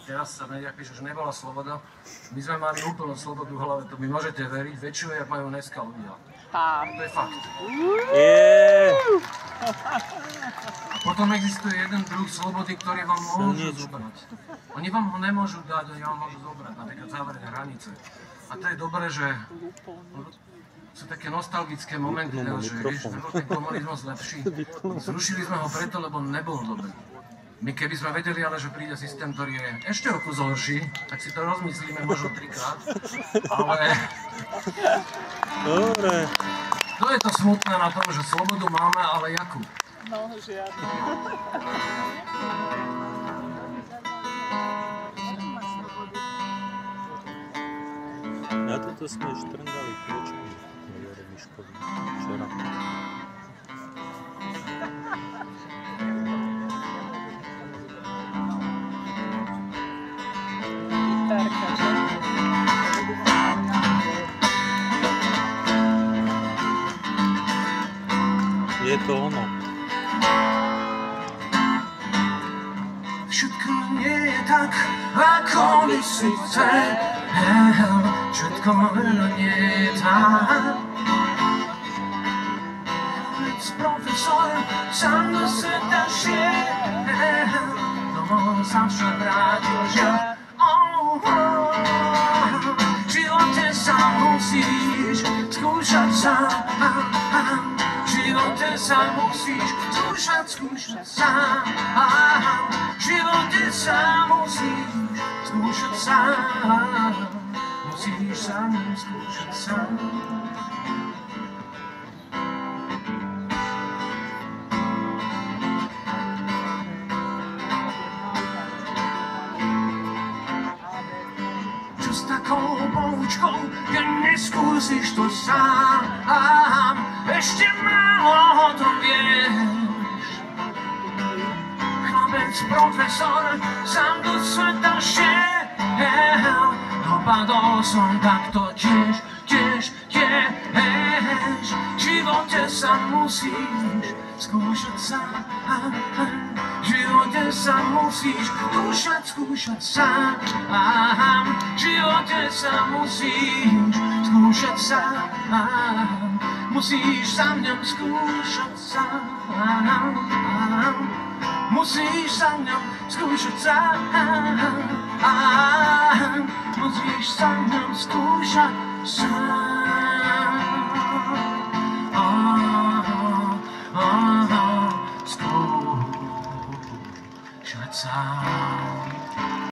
teraz sa v médiách píše, že nebola sloboda. My sme mali úplnú slobodu v hlave, to mi môžete veriť, väčšiu, jak majú dneska ľudia. To je fakt. A potom existuje jeden druh slobody, ktorý vám môžu zobrať. Oni vám ho nemôžu dať, oni vám môžu zobrať, napríklad zavreté hranice. A to je dobré, že sú také nostalgické momenty, že vieš, nebol ten komunizmus lepší. Zrušili sme ho preto, lebo nebol dobrý. My keby sme vedeli, ale že príde systém, ktorý je ešte o kus horší, tak si to rozmyslíme možno 3-krát, ale... Dobre. To je to smutné na tom, že slobodu máme, ale jakú? No, žiadne. Na toto sme štrngali kľúčom Jore Miškovi včera. Gitarka, že? Je to ono. Všetko nie je tak, ako by si chcel. Všetko nie je tak. Veď profesor sám do sveta šiel, domov sa však vrátil, že v živote sa musíš skúšať sám. V živote sa musíš skúšať sám. V živote sa musíš skúšať sám. Musíš sa ním skúšať sám. Čo s takou poučkou, keď neskúsiš to sám? Ešte málo o tom vieš. Chlapec, profesor, sám do sveta šiel. Dopadol som takto tiež. V živote sa musíš skúšať sám. V živote sa musíš skúšať sám. V živote sa musíš skúšať sám. Musíš sa v ňom skúšať sám. Musíš sa v ňom skúšať sám. Musíš sa v ňom skúšať sám. Skúšať sám.